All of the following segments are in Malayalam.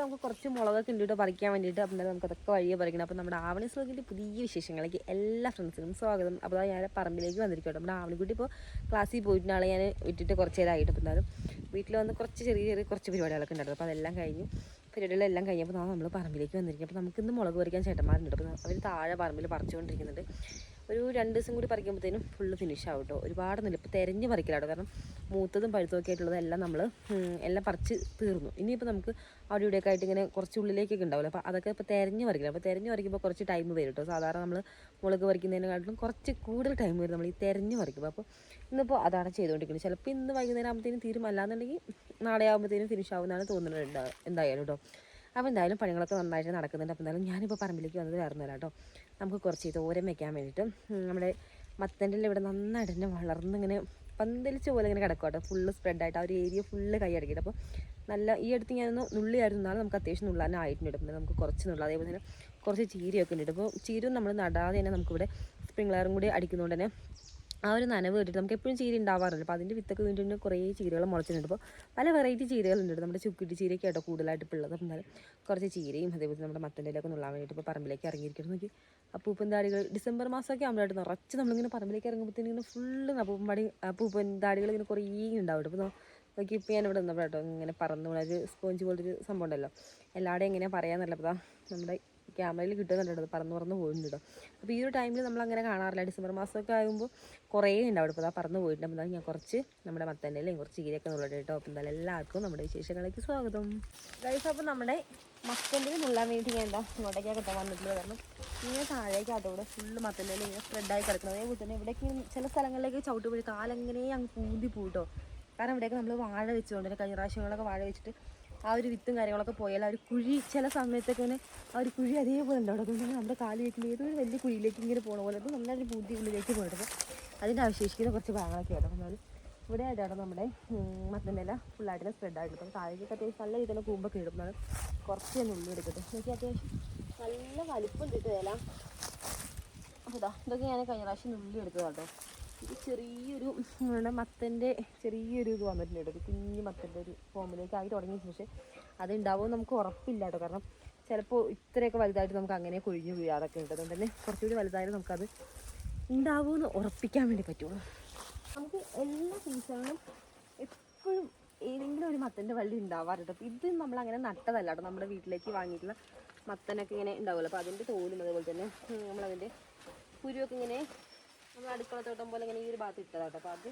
നമുക്ക് കുറച്ച് മുളകൊക്കെ ഉണ്ട് പറിക്കാൻ വേണ്ടിയിട്ട്. അപ്പം നമുക്ക് അതൊക്കെ വഴിയെ പറിക്കണം. അപ്പം നമ്മുടെ ആവണി സ്ലോഗിൻ്റെ പുതിയ വിശേഷങ്ങളിലേക്ക് എല്ലാ ഫ്രണ്ട്സിനും സ്വാഗതം. അപ്പോൾ ഞാൻ പറമ്പിലേക്ക് വന്നിരിക്കട്ടെ. നമ്മുടെ ആവണിക്കുട്ടി ഇപ്പോൾ ക്ലാസ്സിൽ പോയിട്ട് ആളെ ഞാൻ വിട്ടിട്ട് കുറച്ച് നേരമായിട്ട്. അപ്പം എന്തായാലും വീട്ടിൽ വന്ന് കുറച്ച് ചെറിയ കുറച്ച് പരിപാടികളൊക്കെ ഉണ്ടായിരുന്നു. അപ്പോൾ അതെല്ലാം കഴിഞ്ഞു. പരിപാടികളെല്ലാം കഴിഞ്ഞപ്പോൾ നമ്മൾ പറമ്പിലേക്ക് വന്നിരിക്കും. അപ്പോൾ നമുക്കിന്ന് മുളക് പറിക്കാൻ ചേട്ടന്മാരുണ്ട്. അപ്പോൾ അവർ താഴെ പറമ്പിൽ പറിച്ചുകൊണ്ടിരിക്കുന്നുണ്ട്. ഒരു 2 ദിവസം കൂടി പറിക്കുമ്പോഴത്തേനും ഫുള്ള് ഫിനിഷ് ആവും കേട്ടോ. ഒരുപാടൊന്നുമില്ല. ഇപ്പോൾ തിരഞ്ഞ് പറിക്കലാട്ടോ. കാരണം മൂത്തതും പഴുത്തതൊക്കെ ആയിട്ടുള്ളതെല്ലാം നമ്മൾ എല്ലാം പറിച്ച് തീർന്നു. ഇനിയിപ്പോൾ നമുക്ക് അവിടെ ഇവിടെയൊക്കെ ആയിട്ട് ഇങ്ങനെ കുറച്ച് ഉള്ളിലേക്കൊക്കെ ഉണ്ടാവില്ല. അപ്പോൾ അതൊക്കെ ഇപ്പോൾ തിരഞ്ഞ് പറിക്കില്ല. അപ്പോൾ തിരഞ്ഞ് പറിക്കുമ്പോൾ കുറച്ച് ടൈം വരും കേട്ടോ. സാധാരണ നമ്മൾ മുളക് പറിക്കുന്നതിനെക്കാട്ടിലും കുറച്ച് കൂടുതൽ ടൈം വരും നമ്മൾ ഈ തിരഞ്ഞ് പറിക്കുമ്പോൾ. അപ്പോൾ ഇന്നിപ്പോൾ അതാണ് ചെയ്തുകൊണ്ടിരിക്കുന്നത്. ചിലപ്പോൾ ഇന്ന് വൈകുന്നേരം ആകുമ്പോഴത്തേനും തീരും, അല്ലാന്നുണ്ടെങ്കിൽ നാളെ ആകുമ്പോഴത്തേനും ഫിനിഷ് ആവുമെന്നാണ് തോന്നുന്നത് എന്തായാലും കേട്ടോ. അപ്പോൾ എന്തായാലും പണികളൊക്കെ നന്നായിട്ട് നടക്കുന്നുണ്ട്. അപ്പോൾ എന്തായാലും ഞാനിപ്പോൾ പറമ്പിലേക്ക് വന്നത് വേറൊന്നുമല്ല കേട്ടോ. നമുക്ക് കുറച്ച് തോരൻ വയ്ക്കാൻ വേണ്ടിയിട്ട് നമ്മുടെ മത്തൻ്റെ ഇവിടെ നന്നായിട്ട് തന്നെ വളർന്നിങ്ങനെ പന്തലിച്ച പോലെ ഇങ്ങനെ കിടക്കും കേട്ടോ. ഫുള്ള് സ്പ്രെഡായിട്ട് ആ ഒരു ഏരിയ ഫുള്ള് കൈയടക്കിയിട്ട്. അപ്പോൾ നല്ല ഈ അടുത്ത് ഞാനൊന്ന് നുള്ളിയായിരുന്നു. എന്നാലും നമുക്ക് അത്യാവശ്യം നുള്ളാനായിട്ടുണ്ട്. പിന്നെ നമുക്ക് കുറച്ച് നുള്ളാം. അതേപോലെ തന്നെ കുറച്ച് ചീരയൊക്കെ ഉണ്ട്. അപ്പോൾ ചീരയും നമ്മൾ നടാതെ തന്നെ നമുക്കിവിടെ സ്പ്രിംഗ്ലറും കൂടി അടിക്കുന്നതുകൊണ്ട് തന്നെ ആ ഒരു നനവ് കേട്ടിട്ട് നമുക്ക് എപ്പോഴും ചീര ഉണ്ടാവാറുണ്ട്. അപ്പോൾ അതിൻ്റെ വിത്തൊക്കെ വീണ്ടും കുറേ ചീരകൾ മുളച്ചിട്ടുണ്ട്. അപ്പോൾ പല വെറൈറ്റി ചീരകളുണ്ട്. നമ്മുടെ ചുക്കിട്ടി ചീരയൊക്കെ ആട്ടോ കൂടുതലായിട്ട് ഇപ്പോൾ ഉള്ളത്. അപ്പം എന്നാലും കുറച്ച് ചീരയും അതേപോലെ നമ്മുടെ മത്തൻ്റെയിലൊക്കെ നുള്ളാൻ വേണ്ടിയിട്ട് ഇപ്പോൾ പറമ്പിലേക്ക് ഇറങ്ങിയിരിക്കണം. നോക്കി അപ്പൂപ്പൻ താടികൾ ഡിസംബർ മാസമൊക്കെ ആകുമ്പോഴായിട്ട് നിറച്ച് നമ്മളിങ്ങനെ പറമ്പിലേക്ക് ഇറങ്ങുമ്പോഴത്തേനും ഇങ്ങനെ ഫുള്ള് അപ്പൂപ്പൻ താടികൾ ഇങ്ങനെ കുറേ ഉണ്ടാവും. അപ്പോൾ നോക്കി ഇപ്പോൾ ഞാനിവിടെ നിന്നപ്പോൾ കേട്ടോ ഇങ്ങനെ പറന്നു പോണ ഒരു സ്പോഞ്ച് പോലൊരു സംഭവം ഉണ്ടല്ലോ. എല്ലാവരുടെയും എങ്ങനെയാണ് പറയാമെന്നല്ല. അപ്പോൾ നമ്മുടെ ക്യാമറയിൽ കിട്ടുന്നുണ്ടോ പറന്ന് പോയിട്ടുണ്ട് കേട്ടോ. അപ്പോൾ ഈ ഒരു ടൈമിൽ നമ്മളങ്ങനെ കാണാറില്ല. ഡിസംബർ മാസമൊക്കെ ആകുമ്പോൾ കുറേ ഉണ്ടാവും. അപ്പോൾ പറന്ന് പോയിട്ടുണ്ട്. അപ്പോൾ ഞാൻ കുറച്ച് നമ്മുടെ മത്തൻ്റെയിലും കുറച്ച് ചീരയൊക്കെ നുള്ളത് കേട്ടോ. അപ്പോൾ എന്തായാലും എല്ലാവർക്കും നമ്മുടെ വിശേഷങ്ങളിലേക്ക് സ്വാഗതം ഗൈസ്. അപ്പോൾ നമ്മുടെ മത്തൻ്റെയിൽ നുള്ളാൻ വേണ്ടി ഞാൻ ഇങ്ങോട്ടേക്കാണ് കിട്ടാൻ വന്നിട്ടുള്ളത്. കാരണം ഇങ്ങനെ താഴേക്കാട്ടോ ഇവിടെ ഫുള്ള് മത്തൻ്റെയിൽ ഇങ്ങനെ സ്പ്രെഡായി കിടക്കുന്നത്. അതേപോലെ തന്നെ ഇവിടേക്ക് ചില സ്ഥലങ്ങളിലേക്ക് ചവിട്ട് പോയി കാലെങ്ങനെ അങ്ങ് പൂന്തി പോയിട്ടോ. കാരണം ഇവിടെയൊക്കെ നമ്മൾ വാഴ വെച്ചുകൊണ്ട് തന്നെ കഴിഞ്ഞ പ്രാവശ്യങ്ങളൊക്കെ വാഴ വെച്ചിട്ട് ആ ഒരു വിത്തും കാര്യങ്ങളൊക്കെ പോയാൽ ആ ഒരു കുഴി ചില സമയത്തൊക്കെ ഇങ്ങനെ ആ ഒരു കുഴി അതേപോലെ ഉണ്ട് അവിടെ. അതുകൊണ്ട് തന്നെ നമ്മുടെ കാല് വയ്ക്കുമ്പോൾ ഏതൊരു വലിയ കുഴിയിലേക്ക് ഇങ്ങനെ പോകണ പോലെ അത് നല്ലൊരു ബുദ്ധി ഉള്ളിലേക്ക് പോയിട്ട് അതിൻ്റെ അവശേഷിക്കുന്ന കുറച്ച് ഭാഗങ്ങളൊക്കെ ആയിരുന്നു. എന്നാലും ഇവിടെ ആയിട്ടാണ് നമ്മുടെ മത്തൻ്റെ ഇല ഫുള്ളായിട്ട് സ്പ്രെഡായിട്ട്. അപ്പം താഴേക്ക് അത്യാവശ്യം നല്ല രീതിയിൽ കൂമ്പൊക്കെ ഇടുന്നത് കുറച്ച് തന്നെ ഉള്ളി എടുക്കട്ടെ. എനിക്ക് അത്യാവശ്യം നല്ല വലിപ്പം കിട്ടുക ഇല. അപ്പോൾ ഇതൊക്കെ ഞാൻ കഴിഞ്ഞ പ്രാവശ്യം ഉള്ളി എടുത്തത് കേട്ടോ. ഇത് ചെറിയൊരു മത്തൻ്റെ ചെറിയൊരു ഇത് വന്നിട്ടുണ്ട് കേട്ടോ. ഒരു കുഞ്ഞ് മത്തൻ്റെ ഒരു ഫോമിലേക്ക് ആയി തുടങ്ങിയ ശേഷം അതുണ്ടാവുമെന്ന് നമുക്ക് ഉറപ്പില്ല കേട്ടോ. കാരണം ചിലപ്പോൾ ഇത്രയൊക്കെ വലുതായിട്ട് നമുക്ക് അങ്ങനെ കൊഴിഞ്ഞു വീഴാതൊക്കെ ഉണ്ട്. അതുകൊണ്ട് തന്നെ കുറച്ചുകൂടി വലുതായാലും നമുക്കത് ഉണ്ടാവുമെന്ന് ഉറപ്പിക്കാൻ വേണ്ടി പറ്റുള്ളൂ. നമുക്ക് എല്ലാ സീസണിലും എപ്പോഴും ഏതെങ്കിലും ഒരു മത്തൻ്റെ വള്ളി ഉണ്ടാവാറുണ്ട്. അപ്പോൾ ഇത് നമ്മളങ്ങനെ നട്ടതല്ല കേട്ടോ. നമ്മുടെ വീട്ടിലേക്ക് വാങ്ങിയിട്ടുള്ള മത്തനൊക്കെ ഇങ്ങനെ ഉണ്ടാവുമല്ലോ. അപ്പോൾ അതിൻ്റെ തോലും അതേപോലെ തന്നെ നമ്മളതിൻ്റെ കുരുവൊക്കെ ഇങ്ങനെ നമ്മൾ അടുക്കളത്തോട്ടം പോലെ ഇങ്ങനെ ഈ ഒരു ഭാഗത്ത് ഇട്ടതാട്ടോ. അപ്പോൾ അത്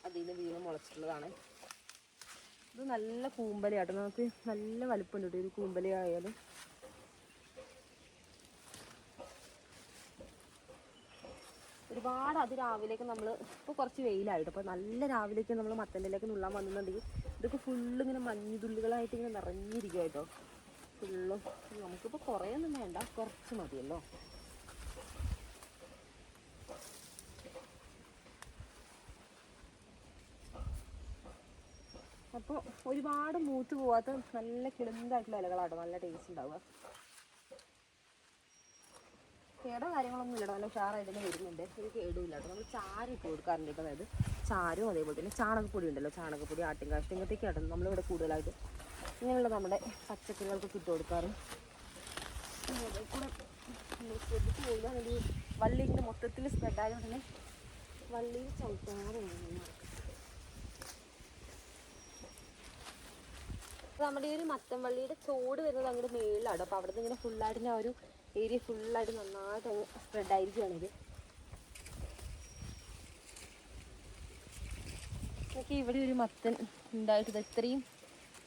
അതിൽ നിന്ന് വീണ് മുളച്ചിട്ടുള്ളതാണ്. ഇത് നല്ല കൂമ്പലയാട്ടോ. നമുക്ക് നല്ല വലുപ്പമുണ്ട് കേട്ടോ. ഒരു കൂമ്പലയായാലും ഒരുപാട് രാവിലേക്ക് നമ്മൾ ഇപ്പോൾ കുറച്ച് വെയിലായിട്ട് അപ്പോൾ നല്ല രാവിലേക്ക് നമ്മൾ മത്തൻ്റെയിലേക്ക് നുള്ളാൻ വന്നിട്ടുണ്ടെങ്കിൽ ഇതൊക്കെ ഫുള്ള് ഇങ്ങനെ മഞ്ഞുതുള്ളികളായിട്ട് ഇങ്ങനെ നിറഞ്ഞിരിക്കുക കേട്ടോ. ഫുള്ളും നമുക്കിപ്പോൾ കുറേ ഒന്നും വേണ്ട, കുറച്ച് മതിയല്ലോ. അപ്പോൾ ഒരുപാട് മൂത്ത് പോവാത്ത നല്ല കിളുന്തായിട്ടുള്ള ഇലകളാട്ടോ. നല്ല ടേസ്റ്റ് ഉണ്ടാവുക. കേടോ കാര്യങ്ങളൊന്നും ഇല്ലട്ടോ. നല്ല ഉഷാറായിട്ട് തന്നെ വരുന്നുണ്ട്. ഒരു കേടുമില്ല കേട്ടോ. നമ്മൾ ചാരം ഇട്ട് കൊടുക്കാറുണ്ട് കേട്ടോ. അതായത് ചാരവും അതേപോലെ തന്നെ ചാണകപ്പൊടി ഉണ്ടല്ലോ. ചാണകപ്പൊടി ആട്ടിൻകാഷ്ടം ഇങ്ങനത്തേക്ക് ആട്ടോ നമ്മളിവിടെ കൂടുതലായിട്ട് ഇങ്ങനെയുള്ള നമ്മുടെ പച്ചക്കറികൾക്കൊക്കെ ഇട്ട് കൊടുക്കാറും. അതേക്കൂടെ ശ്രദ്ധിച്ച് പോകുകയാണെങ്കിൽ വള്ളി ഇങ്ങനെ മൊത്തത്തിൽ സ്പ്രെഡായതുകൊണ്ട് തന്നെ വള്ളിയിൽ ചവിട്ടാറുണ്ട്. അപ്പോൾ നമ്മുടെ ഈ ഒരു മത്തൻ വള്ളിയുടെ ചോട് വരുന്നത് അങ്ങോട്ട് മേളിലാട്ടോ. അപ്പോൾ അവിടെ നിന്ന് ഇങ്ങനെ ഫുള്ളായിട്ട് ആ ഒരു ഏരിയ ഫുള്ളായിട്ട് നന്നായിട്ട് അങ്ങ് സ്പ്രെഡായിരിക്കുകയാണ് ഇത്. നോക്കി ഇവിടെ ഒരു മത്തൻ ഉണ്ടായിട്ട് ഇത് ഇത്രയും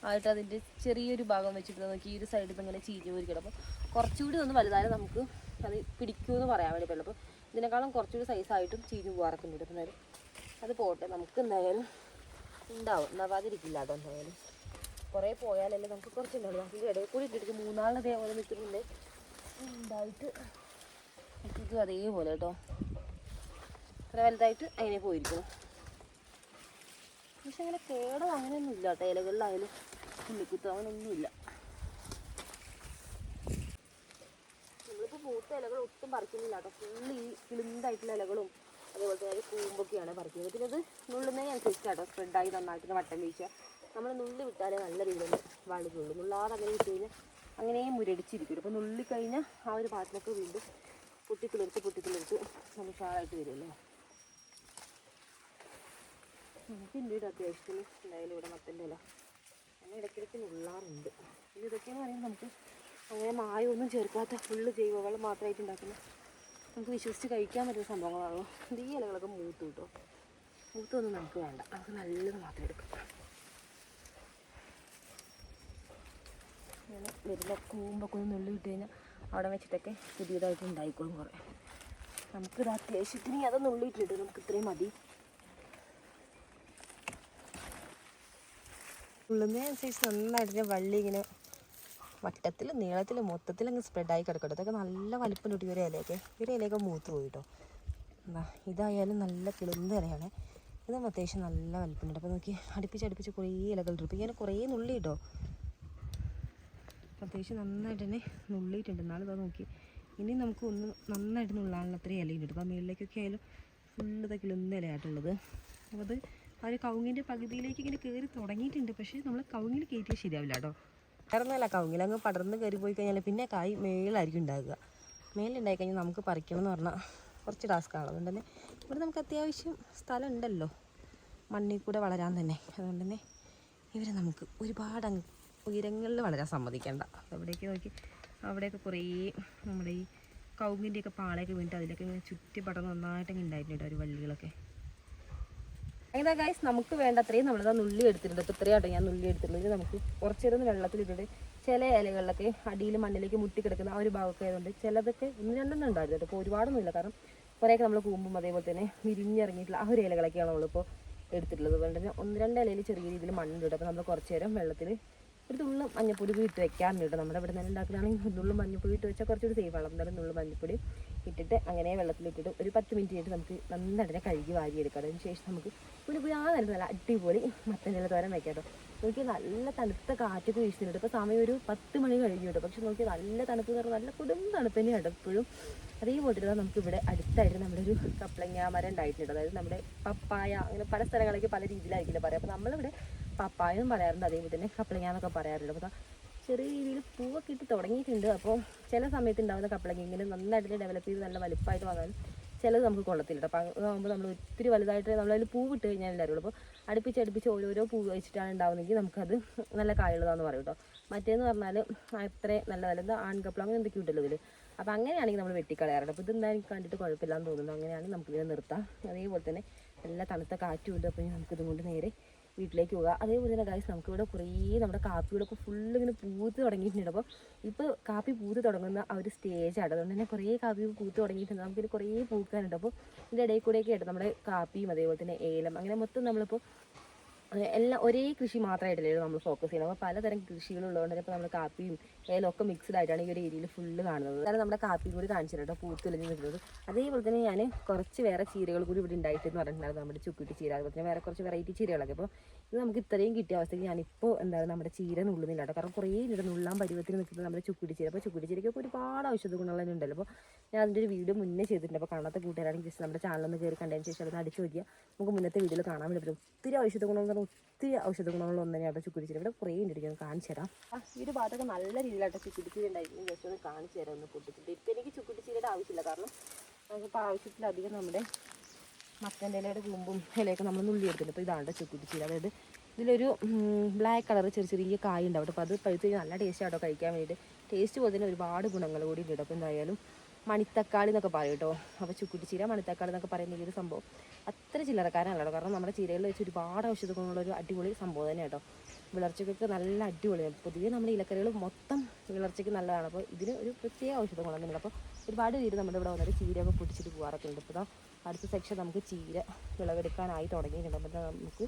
ആയിട്ട് അതിൻ്റെ ചെറിയൊരു ഭാഗം വെച്ചിട്ട് നോക്കി ഈ ഒരു സൈഡിൽ നിന്ന് ഇങ്ങനെ ചീഞ്ഞ് പോയിരിക്കണം. അപ്പോൾ കുറച്ചുകൂടി ഒന്ന് വലുതായാലും നമുക്ക് അത് പിടിക്കുമെന്ന് പറയാൻ വേണ്ടി പറ്റില്ല. അപ്പോൾ ഇതിനേക്കാളും കുറച്ചുകൂടി സൈസായിട്ടും ചീഞ്ഞ് പോകാറൊക്കെ ഉണ്ട്. അപ്പം എന്തായാലും അത് പോട്ടെ, നമുക്ക് എന്തായാലും ഉണ്ടാവും, ഉണ്ടാവാതിരിക്കില്ല കേട്ടോ. എന്തായാലും കുറേ പോയാലല്ലേ നമുക്ക് കുറച്ചുണ്ടാവുള്ളൂ. അതിൻ്റെ ഇടയിൽ കൂടി ഇട്ടിട്ട് 3-4 അതേപോലെ നിൽക്കുന്നുണ്ട് ഉണ്ടായിട്ട് ഇതും അതേപോലെ കേട്ടോ. അത്ര വലുതായിട്ട് അങ്ങനെ പോയിരിക്കണം. പക്ഷെ അങ്ങനെ കേടോ അങ്ങനെയൊന്നും ഇല്ല കേട്ടോ. ഇലകളിലായാലും ഉള്ളിക്കുത്തോ അങ്ങനെയൊന്നുമില്ല. നമ്മളിപ്പോൾ പൂത്ത ഇലകൾ ഒട്ടും പറിക്കുന്നില്ല കേട്ടോ. ഫുള്ള് ഈ കിളിന്തായിട്ടുള്ള ഇലകളും അതേപോലെ തന്നെ കൂമ്പൊക്കെയാണ് പറിക്കുന്നത്. പിന്നെ അത് നുള്ളുന്നതിനനുസരിച്ച് കേട്ടോ സ്പ്രെഡായി നന്നായിട്ട് വട്ടം വീശുക. നമ്മൾ നുള്ളി വിട്ടാലേ നല്ല രീതിയിൽ വഴുകുള്ളൂ. നുള്ളാതെ അങ്ങനെ വിട്ട് കഴിഞ്ഞാൽ അങ്ങനെയും മുരടിച്ചിരിക്കും. അപ്പോൾ നുള്ളിക്കഴിഞ്ഞാൽ ആ ഒരു പാത്രമൊക്കെ വീണ്ടും പൊട്ടിക്കിളിർത്ത് നല്ല ഉഷാറായിട്ട് വരുമല്ലോ. നമുക്ക് ഇന്ത്യയുടെ അത്യാവശ്യത്തിന് ഉണ്ടായാലും ഇവിടെ മത്തൻ്റെ ഇല അങ്ങനെ ഇടയ്ക്കിടയ്ക്ക് നുള്ളാറുണ്ട്. പിന്നെ ഇതൊക്കെയെന്ന് പറയുമ്പോൾ നമുക്ക് അങ്ങനെ മായമൊന്നും ചേർക്കാത്ത ഫുള്ള് ജൈവവളം മാത്രമായിട്ട് ഉണ്ടാക്കുന്ന നമുക്ക് വിശ്വസിച്ച് കഴിക്കാൻ പറ്റുന്ന സംഭവങ്ങളാണല്ലോ. ഈ ഇലകളൊക്കെ മൂത്ത് കിട്ടും. മൂത്തൊന്നും നമുക്ക് വേണ്ട, നമുക്ക് നല്ലത് മാത്രം എടുക്കാം. അങ്ങനെ വരുന്ന കൂമ്പൊക്കെ ഒന്ന് നുള്ളി വിട്ട് കഴിഞ്ഞാൽ അവിടെ വെച്ചിട്ടൊക്കെ പുതിയതായിട്ട് ഉണ്ടായിക്കോളും കുറേ. നമുക്കിത് അത്യാവശ്യത്തിന് അത് നുള്ളിയിട്ടിട്ട് നമുക്ക് ഇത്രയും മതി. ഉള്ളുന്നതിനനുസരിച്ച് നന്നായിട്ട് വള്ളി ഇങ്ങനെ വട്ടത്തിൽ നീളത്തിൽ മൊത്തത്തിൽ അങ്ങ് സ്പ്രെഡായി കിടക്കട്ടെ. ഇതൊക്കെ നല്ല വലിപ്പം കിട്ടി ഒരു ഇലയൊക്കെ മൂത്ത് പോയിട്ടോ. എന്താ ഇതായാലും നല്ല കിളുന്ന ഇലയാണ്. ഇത് അത്യാവശ്യം നല്ല വലിപ്പമുണ്ട്. അപ്പോൾ നോക്കി അടുപ്പിച്ച് കുറേ ഇലകളുണ്ട്. ഇപ്പോൾ ഇങ്ങനെ കുറേ നുള്ളി കിട്ടോ. അത്യാവശ്യം നന്നായിട്ട് തന്നെ നുള്ളിയിട്ടുണ്ട്. എന്നാലും ഇതാ നോക്കി ഇനി നമുക്ക് ഒന്ന് നന്നായിട്ട് നുള്ളാനുള്ള അത്രയും ഇലയുണ്ട്. അപ്പോൾ മേളിലേക്കൊക്കെ ആയാലും ഫുള്ള് ഇതൊക്കെ കിളുന്ന ഇലയായിട്ടുള്ളത്. അപ്പോൾ അത് ആ ഒരു കവുങ്ങിൻ്റെ പകുതിയിലേക്ക് ഇങ്ങനെ കയറി തുടങ്ങിയിട്ടുണ്ട്. പക്ഷേ നമ്മൾ കവുങ്ങിൽ കയറ്റിയാൽ ശരിയാവില്ല കേട്ടോ. കയറുന്നതല്ല, കവുങ്ങിൽ അങ്ങ് പടർന്ന് കയറി പോയി കഴിഞ്ഞാൽ പിന്നെ കായ് മേളിലായിരിക്കും ഉണ്ടാകുക. മേളിലുണ്ടായി കഴിഞ്ഞാൽ നമുക്ക് പറിക്കണം എന്ന് പറഞ്ഞാൽ കുറച്ച് ടാസ്ക്കാണ്. അതുകൊണ്ട് തന്നെ ഇവിടെ നമുക്ക് അത്യാവശ്യം സ്ഥലം ഉണ്ടല്ലോ മണ്ണിൽ കൂടെ വളരാൻ തന്നെ. അതുകൊണ്ട് തന്നെ ഇവരെ നമുക്ക് ഒരുപാട് അങ്ങ് ഉയരങ്ങളിൽ വളരാൻ സമ്മതിക്കേണ്ട. അവിടേക്ക് നോക്കി അവിടെയൊക്കെ കുറേ നമ്മുടെ ഈ കവുങ്ങിൻ്റെയൊക്കെ പാളയൊക്കെ വീണിട്ട് അതിലൊക്കെ ഇങ്ങനെ ചുറ്റി പടർന്ന് നന്നായിട്ടങ്ങ് ഉണ്ടായിട്ടുണ്ട് ഒരു വള്ളികളൊക്കെ. അങ്ങനെ ഗൈസ് നമുക്ക് വേണ്ട അത്രയും നമ്മളിതാ നുള്ളി എടുത്തിട്ടുണ്ട്. ഇപ്പോൾ ഇത്രയാട്ടോ ഞാൻ നുള്ളി എടുത്തിട്ടുള്ളത്. നമുക്ക് കുറച്ച് നേരം വെള്ളത്തിലിട്ടിട്ട് ചില ഇലകളിലൊക്കെ അടിയിൽ മണ്ണിലേക്ക് മുട്ടിക്കിടക്കുന്ന ആ ഒരു ഭാഗമൊക്കെ ആയതുകൊണ്ട് ചിലതൊക്കെ 1-2 ഉണ്ടായിരുന്നു കേട്ടോ. അപ്പോൾ ഒരുപാടൊന്നുമില്ല, കാരണം കുറേയൊക്കെ നമ്മൾ കൂമ്പും അതേപോലെ തന്നെ വിരിഞ്ഞിറങ്ങിയിട്ടുള്ള ആ ഒരു ഇലകളൊക്കെയാണ് നമ്മളിപ്പോൾ എടുത്തിട്ടുള്ളത്. അതുകൊണ്ട് തന്നെ 1-2 ഇലയിൽ ചെറിയ രീതിയിൽ മണ്ണുണ്ട്. അപ്പോൾ നമ്മൾ കുറച്ച് നേരം വെള്ളത്തിൽ ഒരു തുള്ളി മഞ്ഞപ്പൊടി ഇട്ട് വെക്കാറുണ്ട് കേട്ടോ. നമ്മുടെ ഇവിടെ നിന്ന് ഉണ്ടാക്കുന്നതാണെങ്കിൽ തുള്ളി മഞ്ഞപ്പൊടി ഇട്ട് വെച്ചാൽ കുറച്ചുകൂടി സേഫാണ്. എന്തായാലും തുള്ളി മഞ്ഞപ്പൊടി ഇട്ടിട്ട് അങ്ങനെ വെള്ളത്തിലിട്ടിട്ട് ഒരു 10 മിനിറ്റ് കഴിഞ്ഞിട്ട് നമുക്ക് നന്നായിട്ട് കഴുകി വാരിയെടുക്കാം. അതിന് ശേഷം നമുക്ക് നല്ല അടിപൊളി മത്തൻ്റെ ഇല തോരൻ വെക്കാം കേട്ടോ. നോക്കി നല്ല തണുത്ത കാറ്റൊക്കെ വീശുന്നുണ്ട്. ഇപ്പോൾ സമയം ഒരു 10 മണി കഴിഞ്ഞു കേട്ടോ. പക്ഷെ നോക്കി നല്ല തണുപ്പ് എന്ന് പറഞ്ഞാൽ നല്ല കൊടും തണുപ്പ് തന്നെയാണ് എപ്പോഴും. അതേപോലെ നമുക്ക് ഇവിടെ അടുത്തായിട്ട് നമ്മുടെ ഒരു കപ്ലങ്ങ മരം ഉണ്ടായിട്ടുണ്ട്. അതായത് നമ്മുടെ പപ്പായ, അങ്ങനെ പല സ്ഥലങ്ങളിലേക്ക് പല രീതിയിലായിരിക്കില്ല പറയാം. അപ്പോൾ നമ്മളിവിടെ പപ്പായ എന്നും പറയാറുണ്ട്, അതേപോലെ തന്നെ കപ്ലങ്ങ എന്നൊക്കെ പറയാറുണ്ട്. അപ്പോൾ ചെറിയ രീതിയിൽ പൂവൊക്കെ ഇട്ട് തുടങ്ങിയിട്ടുണ്ട്. അപ്പോൾ ചില സമയത്ത് ഉണ്ടാകുന്ന കപ്ലങ്ങ ഇങ്ങനെ നന്നായിട്ട് ഡെവലപ്പ് ചെയ്ത് നല്ല വലിപ്പമായിട്ട് വന്നാലും ചിലത് നമുക്ക് കൊള്ളത്തില്ല. അപ്പോൾ അതാകുമ്പോൾ നമ്മൾ ഒത്തിരി വലുതായിട്ട് നമ്മളതിൽ പൂവിട്ട് കഴിഞ്ഞാൽ ഉണ്ടാവുള്ളൂ. അപ്പോൾ അടുപ്പിച്ച് ഓരോരോ പൂവ് വെച്ചിട്ടാണ് ഉണ്ടാവുന്നതെങ്കിൽ നമുക്കത് നല്ല കായുള്ളതാണെന്ന് പറയും കേട്ടോ. മറ്റേന്ന് പറഞ്ഞാൽ അത്ര നല്ലതല്ല, എന്താ ആൺകപ്ലം അങ്ങനെ എന്തൊക്കെ ഉണ്ടല്ലോ ഇതിൽ. അപ്പോൾ അങ്ങനെയാണെങ്കിൽ നമ്മൾ വെട്ടിക്കളയാറുണ്ട്. അപ്പോൾ ഇതെന്തായാലും കണ്ടിട്ട് കുഴപ്പമില്ലാന്ന് തോന്നുന്നു. അങ്ങനെയാണെങ്കിൽ നമുക്കിതിനെ നിർത്താം. അതേപോലെ തന്നെ നല്ല തണുത്ത കാറ്റുമുണ്ട്. അപ്പോൾ നമുക്കിതും കൊണ്ട് നേരെ വീട്ടിലേക്ക് പോകുക. അതേപോലെ തന്നെ ഗൈസ് നമുക്കിവിടെ കുറേ നമ്മുടെ കാപ്പികളൊക്കെ ഫുള്ള് ഇങ്ങനെ പൂത്ത് തുടങ്ങിയിട്ടുണ്ട്. അപ്പോൾ ഇപ്പോൾ കാപ്പി പൂത്ത് തുടങ്ങുന്ന ആ ഒരു സ്റ്റേജാണ്. അതുകൊണ്ട് തന്നെ കുറേ കാപ്പി പൂത്ത് തുടങ്ങിയിട്ടുണ്ട്. നമുക്കിത് കുറേ പൂക്കാനുണ്ട്. അപ്പോൾ ഇതിൻ്റെ ഇടയിൽ കൂടെയൊക്കെ ആയിട്ട് നമ്മുടെ കാപ്പിയും അതേപോലെ തന്നെ ഏലം അങ്ങനെ മൊത്തം നമ്മളിപ്പോൾ എല്ലാം ഒരേ കൃഷി മാത്രമായിട്ടല്ലേ നമ്മൾ ഫോക്കസ് ചെയ്യണം. അപ്പോൾ പലതരം കൃഷികളുള്ളതുകൊണ്ട് തന്നെ ഇപ്പോൾ നമ്മൾ കാപ്പിയും ഏലം ഒക്കെ മിക്സ്ഡ് ആയിട്ടാണ് ഈ ഒരു ഏരിയയിൽ ഫുള്ള് കാണുന്നത്. അതാണ് നമ്മുടെ കാപ്പി കൂടി കാണിച്ചിട്ടുണ്ട് പൂത്തുലഞ്ഞ് നിൽക്കുന്നത്. അതേപോലെ തന്നെ ഞാൻ കുറച്ച് വേറെ ചീരകൾ കൂടി ഇവിടെ ഉണ്ടായിട്ടെന്ന് പറഞ്ഞിട്ടുണ്ടായിരുന്നു. നമ്മുടെ ചുക്കുട്ടി ചീര, അതുപോലെ തന്നെ വേറെ കുറച്ച് വെറൈറ്റി ചീരകളൊക്കെ. അപ്പോൾ ഇത് നമുക്ക് ഇത്രയും കിട്ടിയ അവസ്ഥയ്ക്ക് ഞാനിപ്പോൾ എന്താണ് നമ്മുടെ ചീര നുള്ളുന്നില്ല കേട്ടോ. കാരണം കുറേ ഇവിടെ നുള്ളാൻ പരുവത്തിൽ നിൽക്കുന്നത് നമ്മുടെ ചുക്കുട്ടി ചീര. അപ്പോൾ ചുക്കുട്ടി ചീരയ്ക്കൊക്കെ ഒരുപാട് ഔഷധ ഗുണങ്ങളുണ്ടല്ലോ. അപ്പോൾ ഞാൻ അതിൻ്റെ ഒരു വീഡിയോ മുന്നേ ചെയ്തിട്ടുണ്ട്. അപ്പോൾ കാണാത്ത കൂട്ടുകാരാണെങ്കിൽ ജസ്റ്റ് നമ്മുടെ ചാനലൊന്ന് കയറി കണ്ടതിന് ശേഷം അതൊന്ന് അടിച്ചു നോക്കിയാൽ നമുക്ക് മുന്നത്തെ വീഡിയോയിൽ കാണാൻ വേണ്ടി പറ്റും. ഒത്തിരി ഔഷധ ഗുണങ്ങൾ ഒന്നെയാണ് ചുക്കുട്ടി ചീര. ഇവിടെ കുറേ ഉണ്ട്, കാണിച്ചു തരാം. ഈ ഒരു ഭാഗത്തൊക്കെ നല്ല രീതിയിലായിട്ട് ചുക്കുട്ടി ചീര ഉണ്ടായിരുന്നു. ജസ്റ്റ് ഒന്ന് കാണിച്ചു തരാം ഒന്ന് പൊട്ടിച്ചിട്ട്. ഇപ്പം എനിക്ക് ചുക്കുട്ടി ചീരയുടെ ആവശ്യമില്ല, കാരണം നമുക്കിപ്പോൾ ആവശ്യത്തിലധികം നമ്മുടെ മത്തൻ്റെ ഇലയുടെ കൂമ്പും ഇലയൊക്കെ നമ്മൾ നുള്ളി എടുത്തിട്ടുണ്ട്. അപ്പോൾ ഇതാണ് ചുക്കുട്ടി ചീര. അതായത് ഇതിലൊരു ബ്ലാക്ക് കളർ ചെറിയ കായ് ഉണ്ടാവും. അപ്പോൾ അത് പഴുത്ത് കഴിഞ്ഞാൽ നല്ല ടേസ്റ്റ് ആട്ടോ കഴിക്കാൻ വേണ്ടിയിട്ട്. ടേസ്റ്റ് പോലെ തന്നെ ഒരുപാട് ഗുണങ്ങൾ കൂടി ഉണ്ട്. അപ്പോൾ എന്തായാലും മണിത്തക്കാളി എന്നൊക്കെ പറയും കേട്ടോ. അപ്പോൾ ചുക്കുട്ടി ചീര മണിത്തക്കാളി എന്നൊക്കെ പറയുന്ന ഈ ഒരു സംഭവം അത്ര ചില്ലറക്കാരനല്ലോ. കാരണം നമ്മുടെ ചീരകളിൽ വെച്ച് ഒരുപാട് ഔഷധ ഗുണമുള്ളൊരു അടിപൊളി സംഭവം തന്നെ കേട്ടോ. വിളർച്ചയ്ക്കൊക്കെ നല്ല അടിപൊളിയാണ്. പൊതുവേ നമ്മുടെ ഇലക്കറികൾ മൊത്തം വിളർച്ചയ്ക്ക് നല്ലതാണ്. അപ്പോൾ ഇതിന് ഒരു പ്രത്യേക ഔഷധ ഗുണം തന്നെയാണ്. അപ്പോൾ ഒരുപാട് പേര് നമ്മുടെ ഇവിടെ വന്നിട്ട് ചീരയൊക്കെ പൊട്ടിച്ചിട്ട് പോകാറൊക്കെ ഉണ്ട്. ഇപ്പോൾ അടുത്ത സെക്ഷൻ നമുക്ക് ചീര വിളവെടുക്കാനായി തുടങ്ങിയിട്ടുണ്ട്. അപ്പോൾ നമുക്ക്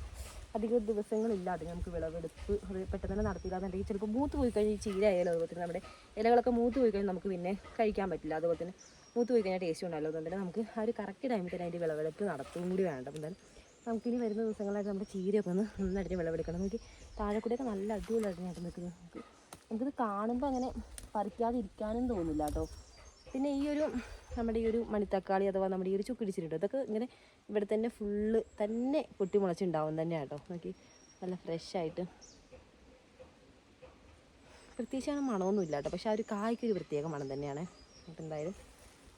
അധികം ദിവസങ്ങളില്ല അതിന് നമുക്ക് വിളവെടുപ്പ് അത് പെട്ടെന്ന് തന്നെ നടത്തിയില്ലാന്നുണ്ടെങ്കിൽ ചിലപ്പോൾ മൂത്ത് പോയി കഴിഞ്ഞാൽ ഈ ചീര ആയാലും അതുപോലെ തന്നെ നമ്മുടെ ഇലകളൊക്കെ മൂത്ത് പോയി കഴിഞ്ഞാൽ നമുക്ക് പിന്നെ കഴിക്കാൻ പറ്റില്ല. അതുപോലെ തന്നെ മൂത്ത് പോയി കഴിഞ്ഞാൽ ടേസ്റ്റ് ഉണ്ടല്ലോ. അതുകൊണ്ട് തന്നെ നമുക്ക് ആ ഒരു കറക്റ്റ് ടൈമിൽ തന്നെ അതിൻ്റെ വിളവെടുപ്പ് നടത്തും കൂടി വേണ്ട. അപ്പം എന്തായാലും നമുക്കിനി വരുന്ന ദിവസങ്ങളായിട്ട് നമ്മുടെ ചീരയൊക്കെ ഒന്ന് നന്നായിട്ട് വിളവെടുക്കണം. നമുക്ക് താഴെ കൂടെയൊക്കെ നല്ല അടിപൊളിയായിട്ട് നിൽക്കുന്നത്. നമുക്കിത് കാണുമ്പോൾ അങ്ങനെ പറിക്കാതിരിക്കാനും തോന്നില്ല കേട്ടോ. പിന്നെ ഈ ഒരു നമ്മുടെ ഈ ഒരു മണിത്തക്കാളി അഥവാ നമ്മുടെ ഈ ഒരു ചുക്കിടിച്ചിട്ടുണ്ട്, ഇതൊക്കെ ഇങ്ങനെ ഇവിടെ തന്നെ ഫുള്ള് തന്നെ പൊട്ടി മുളച്ചുണ്ടാവും തന്നെയാണ് കേട്ടോ. നോക്കി നല്ല ഫ്രഷായിട്ട്. പ്രത്യേകിച്ചാണ് മണമൊന്നും ഇല്ല കേട്ടോ, പക്ഷേ ആ ഒരു കായ്ക്കൊരു പ്രത്യേക മണം തന്നെയാണ്. അപ്പോൾ എന്തായാലും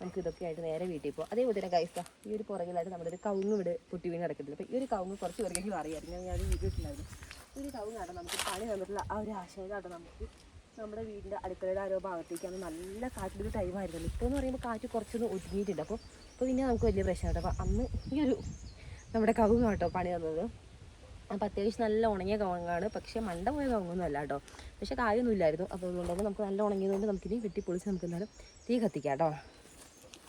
നമുക്ക് ഇതൊക്കെ ആയിട്ട് നേരെ വീട്ടിൽ പോകും. അതേപോലെ തന്നെ ഗൈസ, ഈ ഒരു പുറകിലായിട്ട് നമ്മുടെ ഒരു കവുങ്ങ് ഇവിടെ പൊട്ടി വീണ് കിടക്കുന്നില്ല. അപ്പോൾ ഈ ഒരു കവുങ്ങ് കുറച്ച് പേർക്കെങ്കിലും അറിയാമായിരുന്നു, ഞാൻ വീഡിയോ ഇട്ടുണ്ടായിരുന്നു. ഈ ഒരു കവുങ്ങാണ് നമുക്ക് പണി തന്നിട്ടുള്ള ആ ഒരു ആശങ്കയാണ്. നമുക്ക് നമ്മുടെ വീടിൻ്റെ അടുക്കളയുടെ ഓരോ ഭാഗത്തേക്കാണ് നല്ല കാറ്റിലൊരു ടൈമായിരുന്നു. ഇപ്പോൾ എന്ന് പറയുമ്പോൾ കാറ്റ് കുറച്ചൊന്ന് ഒതുങ്ങിയിട്ടുണ്ട്. അപ്പോൾ പിന്നെ നമുക്ക് വലിയ പ്രശ്നമാണ്. അപ്പോൾ അന്ന് ഈ ഒരു നമ്മുടെ കവുങ്ങ് കേട്ടോ പണി തന്നത്. അപ്പോൾ അത്യാവശ്യം നല്ല ഉണങ്ങിയ കവുങ്ങാണ്, പക്ഷേ മണ്ട പോയ കവുങ്ങൊന്നും അല്ല കേട്ടോ. പക്ഷേ കായൊന്നും ഇല്ലായിരുന്നു. അപ്പോൾ അതുകൊണ്ടുതന്നെ നമുക്ക് നല്ല ഉണങ്ങിയതുകൊണ്ട് നമുക്കിനി വെട്ടിപ്പൊളിച്ച് നമുക്ക് എന്തായാലും തീ കത്തിക്കാം കേട്ടോ.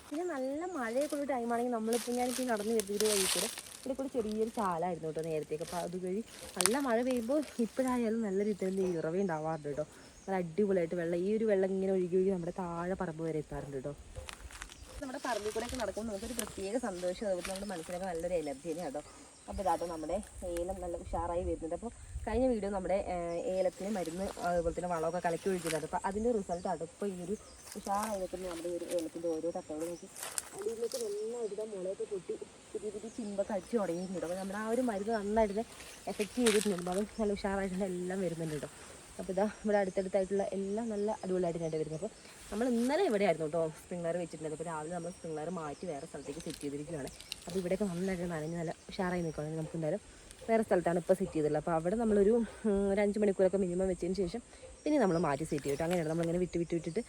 പിന്നെ നല്ല മഴയൊക്കെ ഉള്ള ടൈമാണെങ്കിൽ നമ്മളിപ്പോൾ ഞാനിപ്പോൾ നടന്ന് വരുന്നൊരു വഴി കൂടെ ചെറിയൊരു ചാലായിരുന്നു കേട്ടോ നേരത്തേക്ക്. അപ്പോൾ അതുവഴി നല്ല മഴ പെയ്യുമ്പോൾ ഇപ്പോഴായാലും നല്ല രീതിയിൽ ഇറവ ഉണ്ടാവാറുണ്ട് കേട്ടോ. നല്ല അടിപൊളിയായിട്ട് വെള്ളം, ഈ ഒരു വെള്ളം ഇങ്ങനെ ഒഴുകി നമ്മുടെ താഴെ പറമ്പ് വരെ എത്താറുണ്ട് കേട്ടോ. നമ്മുടെ പറമ്പിൽ കൂടെയൊക്കെ നടക്കുമ്പോൾ നമുക്കൊരു പ്രത്യേക സന്തോഷം, അതുപോലെ നമ്മുടെ മനസ്സിലൊക്കെ നല്ലൊരു എനർജി തന്നെയാണ് കേട്ടോ. അപ്പോൾ ഇതാട്ടോ നമ്മുടെ ഏലം നല്ല ഉഷാറായി വരുന്നുണ്ട്. അപ്പോൾ കഴിഞ്ഞ വീഡിയോ നമ്മുടെ ഏലത്തിന് മരുന്ന് അതുപോലെ തന്നെ വളമൊക്കെ കലക്കി ഒഴിക്കുന്നുണ്ട്. അപ്പോൾ അതിൻ്റെ റിസൾട്ടാണ് ഇപ്പോൾ ഈ ഒരു ഉഷാറായി നിൽക്കുന്ന നമ്മുടെ ഈ ഒരു ഏലത്തിൻ്റെ ഓരോ തട്ടോട് നോക്കി അടിയിലേക്ക് നന്നായിട്ട് മുളയൊക്കെ പൊട്ടി പുതിയ ചിമ്പൊക്കെ അടിച്ച് തുടങ്ങിയിട്ടുണ്ട്. അപ്പോൾ നമ്മുടെ ആ ഒരു മരുന്ന് നന്നായിട്ട് എഫക്റ്റ് ചെയ്തിട്ടുണ്ട്. അതും നല്ല ഉഷാറായിട്ട് എല്ലാം വരുന്നുണ്ട് കേട്ടോ. അപ്പോൾ ഇതാ ഇവിടെ അടുത്തടുത്തായിട്ടുള്ള എല്ലാം നല്ല അടിപൊളിയായിട്ട് ഞാൻ വരുന്നത്. അപ്പോൾ നമ്മൾ ഇന്നലെ ഇവിടെ ആയിരുന്നു കേട്ടോ സ്പ്രിംഗ്ലർ വെച്ചിട്ടുണ്ടായിരുന്നു. അപ്പോൾ രാവിലെ നമ്മൾ സ്പ്രിംഗ്ലർ മാറ്റി വേറെ സ്ഥലത്തേക്ക് സെറ്റ് ചെയ്തിരിക്കുകയാണ്. അപ്പോൾ ഇവിടെയൊക്കെ നന്നായിട്ട് നനഞ്ഞ് നല്ല ഉഷാറായി നിൽക്കുകയാണെങ്കിൽ നമുക്ക് എന്തായാലും വേറെ സ്ഥലത്താണ് ഇപ്പോൾ സെറ്റ് ചെയ്തിട്ടുള്ളത്. അപ്പോൾ അവിടെ നമ്മളൊരു 5 മണിക്കൂറൊക്കെ മിനിമം വെച്ചതിന് ശേഷം പിന്നെ നമ്മൾ മാറ്റി സെറ്റ് ചെയ്തിട്ട് അങ്ങനെയാണ് നമ്മളിങ്ങനെ വിട്ടിട്ട്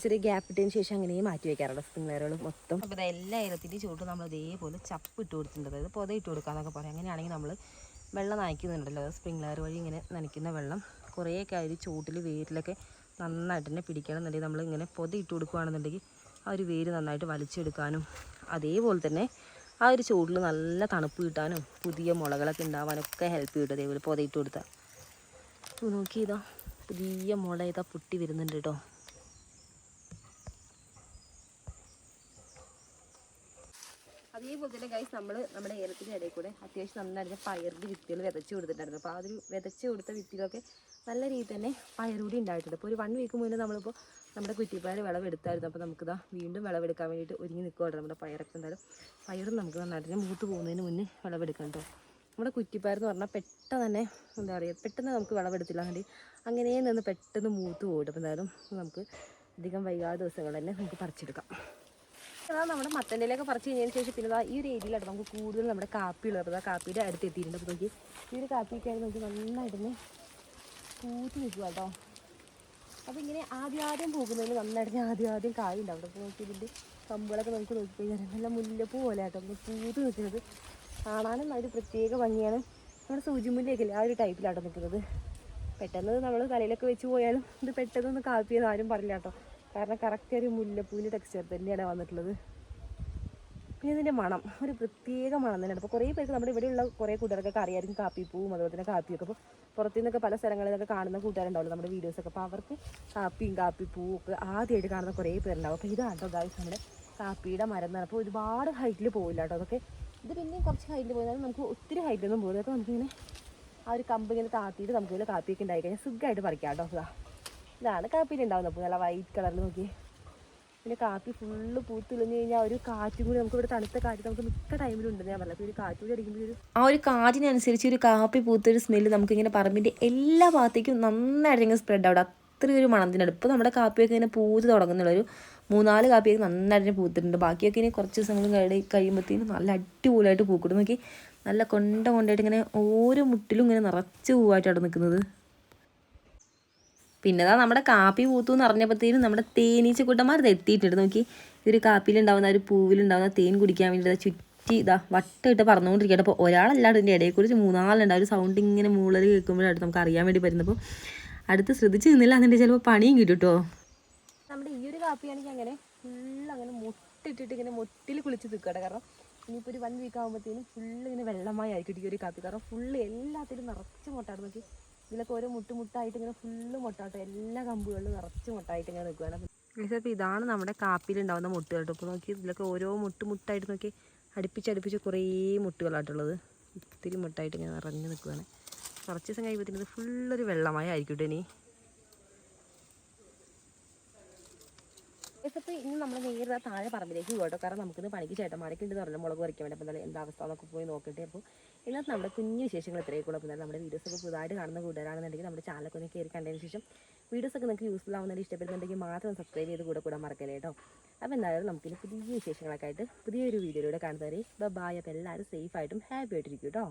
ചെറിയ ഗ്യാപ്പ് ഇട്ടതിന് ശേഷം അങ്ങനെ മാറ്റി വയ്ക്കാറുണ്ട് സ്പ്രിംഗ്ലറുകൾ മൊത്തം. അപ്പോൾ ഇത് എല്ലാ ഏലത്തിൻ്റെയും ചുവട്ട് നമ്മൾ ഇതേപോലെ ചപ്പ് ഇട്ട് കൊടുത്തിട്ടുണ്ട്, അതായത് പൊത ഇട്ട് കൊടുക്കാമെന്നൊക്കെ പറയാം. അങ്ങനെയാണെങ്കിൽ നമ്മൾ വെള്ളം നനയ്ക്കുന്നുണ്ടല്ലോ, സ്പ്രിംഗ്ലർ വഴി ഇങ്ങനെ നനയ്ക്കുന്ന വെള്ളം കുറേയൊക്കെ ആ ഒരു ചൂട്ടിൽ വേരിലൊക്കെ നന്നായിട്ട് തന്നെ പിടിക്കണമെന്നുണ്ടെങ്കിൽ നമ്മൾ ഇങ്ങനെ പൊതി ഇട്ട് കൊടുക്കുകയാണെന്നുണ്ടെങ്കിൽ ആ ഒരു വേര് നന്നായിട്ട് വലിച്ചെടുക്കാനും അതേപോലെ തന്നെ ആ ഒരു ചൂടിൽ നല്ല തണുപ്പ് കിട്ടാനും പുതിയ മുളകളൊക്കെ ഉണ്ടാവാനൊക്കെ ഹെൽപ്പ് ചെയ്യും. അതേപോലെ പൊത ഇട്ട് കൊടുത്താൽ നോക്കി ഇതാ പുതിയ മുള ഇതാ പൊട്ടി വരുന്നുണ്ട് കേട്ടോ. അതേപോലെ തന്നെ ഗൈസ് നമ്മുടെ ഏലത്തിൻ്റെ ഇടയിൽ കൂടെ അത്യാവശ്യം നന്നായിട്ട് പയറിൻ്റെ വിത്തുകൾ വിതച്ച് കൊടുത്തിട്ടുണ്ടായിരുന്നു. അപ്പോൾ ആ ഒരു വിതച്ച് കൊടുത്ത വിത്തുകളൊക്കെ നല്ല രീതിയിൽ തന്നെ പയറുകൂടി ഉണ്ടായിട്ടുണ്ട്. അപ്പോൾ ഒരു 1 വീക്ക് മുന്നേ നമ്മളിപ്പോൾ നമ്മുടെ കുറ്റിപ്പയർ വിളവെടുത്തായിരുന്നു. അപ്പോൾ നമുക്കിതാ വീണ്ടും വിളവെടുക്കാൻ വേണ്ടിയിട്ട് ഒരുങ്ങി നിൽക്കുകയാണ് നമ്മുടെ പയറൊക്കെ. എന്തായാലും പയറും നമുക്ക് നന്നായിട്ട് മൂത്ത് പോകുന്നതിന് മുന്നേ വിളവെടുക്കാം കേട്ടോ. നമ്മുടെ കുറ്റിപ്പയർ എന്ന് പറഞ്ഞാൽ പെട്ടെന്ന് തന്നെ എന്താ പറയുക, പെട്ടെന്ന് നമുക്ക് വിളവെടുത്തില്ല വേണ്ടി അങ്ങനെ നിന്ന് പെട്ടെന്ന് മൂത്ത് പോയിട്ട്. അപ്പോൾ എന്തായാലും നമുക്ക് അധികം വൈകാതെ ദിവസങ്ങൾ തന്നെ നമുക്ക് പറിച്ചെടുക്കാം. അതാ നമ്മുടെ മത്തൻ്റെയിലൊക്കെ പറിച്ച് കഴിഞ്ഞതിന് ശേഷം പിന്നെ ഈ ഒരു ഏരിയയിലാണ് നമുക്ക് കൂടുതൽ നമ്മുടെ കാപ്പിയുള്ളത്. അപ്പോൾ ആ കാപ്പിയുടെ അടുത്ത് എത്തിയിട്ടുണ്ട്. അപ്പോൾ നോക്കി ഈ ഒരു കാപ്പിയൊക്കെ ആയിട്ട് നമുക്ക് നന്നായിട്ട് പൂത്ത് നിൽക്കുക കേട്ടോ. അപ്പോൾ ഇങ്ങനെ ആദ്യം പോകുന്നതിന് നന്നായിട്ട് ആദ്യം കായ് ഉണ്ടാവും. അപ്പോൾ നോക്കി ഇതിൻ്റെ കമ്പുകളൊക്കെ നമുക്ക് നോക്കിക്കഴിഞ്ഞാൽ നല്ല മുല്ലപ്പൂ പോലെ ആട്ടോ നമ്മൾ പൂത്ത് നിൽക്കുന്നത്. കാണാനും ഒരു പ്രത്യേക ഭംഗിയാണ്. നമ്മുടെ സൂചിമുല്ലയൊക്കെ ആ ഒരു ടൈപ്പിലാട്ടോ നിൽക്കുന്നത്. പെട്ടെന്ന് നമ്മൾ തലയിലൊക്കെ വെച്ച് പോയാലും ഇത് പെട്ടെന്നൊന്ന് കാപ്പിയെന്ന് ആരും പറയില്ല കേട്ടോ. കാരണം കറക്റ്റ് ഒരു മുല്ലപ്പൂവിൻ്റെ ടെക്സ്ചർ തന്നെയാണ് വന്നിട്ടുള്ളത്. പിന്നെ ഇതിൻ്റെ മണം ഒരു പ്രത്യേക മണം തന്നെയാണ്. അപ്പോൾ കുറേ പേർക്ക് നമ്മുടെ ഇവിടെയുള്ള കുറേ കൂട്ടുകാർക്കൊക്കെ അറിയാമായിരിക്കും കാപ്പിപ്പൂവും അതുപോലെ തന്നെ കാപ്പിയൊക്കെ. അപ്പോൾ പുറത്തു നിന്നൊക്കെ പല സ്ഥലങ്ങളിലൊക്കെ കാണുന്ന കൂട്ടുകാരുണ്ടാവുമല്ലോ നമ്മുടെ വീഡിയോസൊക്കെ. അപ്പോൾ അവർക്ക് കാപ്പിപ്പൂവും ഒക്കെ ആദ്യമായിട്ട് കാണുന്ന കുറേ പേരുണ്ടാവും. അപ്പോൾ ഇതാട്ടോ ഗായ്സ് നമ്മുടെ കാപ്പിയുടെ മരം എന്നാണ്. അപ്പോൾ ഒരുപാട് ഹൈറ്റിൽ പോവില്ല കേട്ടോ അതൊക്കെ. ഇത് പിന്നെയും കുറച്ച് ഹൈറ്റിൽ പോയാലും നമുക്ക് ഒത്തിരി ഹൈറ്റിലൊന്നും പോകും. അതൊക്കെ നമുക്കിങ്ങനെ ആ ഒരു കമ്പ് ഇങ്ങനെ താത്തിയിട്ട് നമുക്ക് ഇതിൽ കാപ്പിയൊക്കെ ഉണ്ടായി കഴിഞ്ഞാൽ സുഖമായിട്ട് പറിക്കാം കേട്ടോ. ഇതാണ് കാപ്പിയിൽ ഉണ്ടാവുന്നത്. അപ്പോൾ നല്ല വൈറ്റ് കളറിൽ നോക്കി. പിന്നെ കാപ്പി ഫുള്ള് പൂത്തിളിഞ്ഞ് കഴിഞ്ഞാൽ ഒരു കാറ്റും കൂടി നമുക്ക് ഇവിടെ തണുത്ത കാറ്റ് നമുക്ക് മിക്ക ടൈമിലും ഉണ്ടെന്ന് ഞാൻ പറഞ്ഞത്. ഒരു കാറ്റ് കൂടി അടിക്കുമ്പോൾ ആ ഒരു കാറ്റിനനുസരിച്ച് ഒരു കാപ്പി പൂത്തൊരു സ്മെല്ല് നമുക്കിങ്ങനെ പറമ്പിൻ്റെ എല്ലാ ഭാഗത്തേക്കും നന്നായിട്ട് ഇങ്ങനെ സ്പ്രെഡ് ആവും. അത്രയും ഒരു മണത്തിനാണ്. ഇപ്പോൾ നമ്മുടെ കാപ്പിയൊക്കെ ഇങ്ങനെ പൂത്ത് തുടങ്ങുന്നുള്ള ഒരു 3-4 കാപ്പിയൊക്കെ നന്നായിട്ട് പൂത്തിട്ടുണ്ട്. ബാക്കിയൊക്കെ ഇനി കുറച്ച് ദിവസങ്ങൾ കഴിയുമ്പോഴത്തേനും നല്ല അടിപൊളിയായിട്ട് പൂക്കിടും. നോക്കി നല്ല കൊണ്ടായിട്ട് ഇങ്ങനെ ഓരോ മുട്ടിലും ഇങ്ങനെ നിറച്ച് പൂവായിട്ടാണ് നിൽക്കുന്നത്. പിന്നെ നമ്മുടെ കാപ്പി പൂത്തു എന്ന് അറിഞ്ഞപ്പോഴത്തേനും നമ്മുടെ തേനീച്ചക്കൂട്ടന്മാർ എത്തിയിട്ടുണ്ട്. നോക്കി ഈ ഒരു കാപ്പിയിലുണ്ടാവുന്ന ഒരു പൂവിലുണ്ടാവുന്ന തേൻ കുടിക്കാൻ വേണ്ടി ചുറ്റി വട്ടമിട്ട് പറന്നുകൊണ്ടിരിക്കുകയാണ്. അപ്പോൾ ഒരാളല്ലാണ്ട് ഇതിൻ്റെ ഇടയിൽ കുറിച്ച് 3-4 ഒരു സൗണ്ട് ഇങ്ങനെ മൂളൽ കേൾക്കുമ്പോഴായിട്ട് നമുക്ക് അറിയാൻ വേണ്ടി പറ്റുന്നപ്പോൾ അടുത്ത് ശ്രദ്ധിച്ച് നിന്നില്ല എന്നുണ്ടെങ്കിൽ ചിലപ്പോൾ പണിയും കിട്ടും കേട്ടോ. നമ്മുടെ ഈ ഒരു കാപ്പിയാണെങ്കിൽ അങ്ങനെ ഫുള്ള് അങ്ങനെ മുട്ടിട്ടിട്ട് ഇങ്ങനെ മുട്ടിൽ കുളിച്ച് നിൽക്കട്ടെ. കാരണം ഇനിയിപ്പോൾ ഒരു 1 വീക്ക് ആകുമ്പോഴത്തേനും ഫുള്ള് ഇങ്ങനെ വെള്ളമായി ആയിരിക്കും ഈ ഒരു കാപ്പി. കാരണം ഫുള്ള് എല്ലാത്തിലും നിറച്ച് മുട്ടാണ്. നോക്കി ഇതിലൊക്കെ ഓരോ മുട്ടായിട്ട് ഇങ്ങനെ ഫുള്ള് മുട്ടാട്ടോ. എല്ലാ കമ്പുകളിലും നിറച്ച് മുട്ടായിട്ട് ഇങ്ങനെ നിൽക്കുകയാണ്. അപ്പോൾ ഇതാണ് നമ്മുടെ കാപ്പിയിലുണ്ടാകുന്ന മുട്ട് കേട്ടോ. ഇപ്പോൾ നോക്കി ഇതിലൊക്കെ ഓരോ മുട്ടായിട്ട് നോക്കി അടുപ്പിച്ച് കുറേ മുട്ടുകളായിട്ടുള്ളത്. ഒത്തിരി മുട്ടായിട്ട് ഇങ്ങനെ നിറഞ്ഞ് നിൽക്കുകയാണ്. കുറച്ച് ദിവസം കഴിയുമ്പോഴത്തേനും ഇത് ഫുള്ളൊരു വെള്ളമായി ആയിരിക്കും കേട്ടോ. ഇപ്പോൾ ഇനി നമ്മൾ നേരെ താഴെ പറമ്പിലേക്ക് പോകട്ടോ. കാരണം നമുക്കിന്ന് പണിക്ക് ചേട്ടന്മാരൊക്കെ ഉണ്ടെന്ന് പറഞ്ഞാൽ മുളക് പറിക്കാൻ വേണ്ടി. അപ്പോൾ എന്തായാലും എന്താ അവസ്ഥ എന്നൊക്കെ പോയി നോക്കട്ടെ. അപ്പോൾ ഇന്നത്തെ നമ്മുടെ കുഞ്ഞു വിശേഷങ്ങൾ ഇത്രയൊക്കെ ഉള്ളൂ. അപ്പോൾ നമ്മുടെ വീഡിയോസൊക്കെ പുതുതായിട്ട് കാണുന്ന കൂട്ടുകാരാണെന്നുണ്ടെങ്കിൽ നമ്മുടെ ചാനലൊക്കെ ഒന്ന് കയറി കണ്ടതിന് ശേഷം വീഡിയോസൊക്കെ നിങ്ങൾക്ക് യൂസ്ഫുൾ ആവുന്നതിന് ഇഷ്ടപ്പെടുന്നുണ്ടെങ്കിൽ മാത്രം സബ്സ്ക്രൈബ് ചെയ്ത് കൂടെ മറക്കല്ലേ കേട്ടോ. അപ്പോൾ എന്തായാലും നമുക്കിനി പുതിയ വിശേഷങ്ങളൊക്കെ ആയിട്ട് പുതിയൊരു വീഡിയോയിലൂടെ കാണുന്നവരെ ബൈ. അപ്പോൾ എല്ലാവരും സേഫായിട്ടും ഹാപ്പി ആയിട്ടിരിക്കും കേട്ടോ.